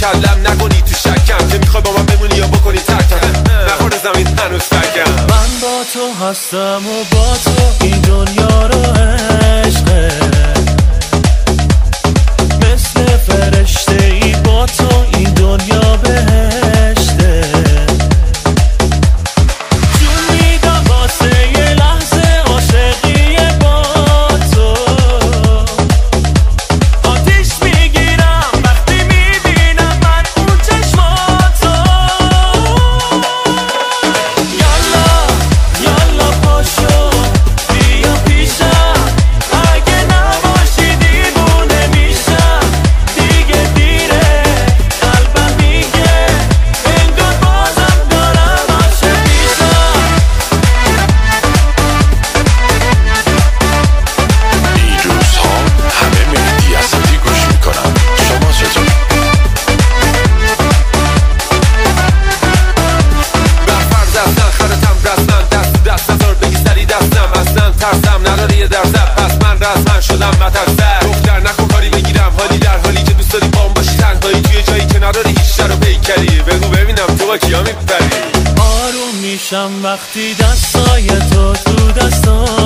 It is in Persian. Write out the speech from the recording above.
کلم نکنی تو شکم که میخوای با من بمونی یا بکنی ترکم نخوره زمین هنوز فکم من با تو هستم و با تو این دنیا رو عشقه مثل فرشته ای با تو این دنیا بهشته جون میدم واسه یه لحظه عاشقی با تو آتیش میگیرم وقتی میبینم من اون چشماتو یالا پاشو بیا پیشم اگه نباشی دیوونه میشم دیگه دیره قلبم میگه انگار بازم دارم عاشق میشم این روزها همه مهدی اسدی گوش میکنم. شما چطور؟ برفرض اصلا خرتم رسمن دست دست نزار بگی سری دستم اصلا ترسم نداری یه درزد پس من رسمن شدم مترسر دختر نکن کاری بگیرم حالی در حالی که دوست داری بام باشی تنهایی توی جایی که نداری هیچ شر و پیکری بگو ببینم تو با کیا میپری آروم میشم وقتی دستای تو دستام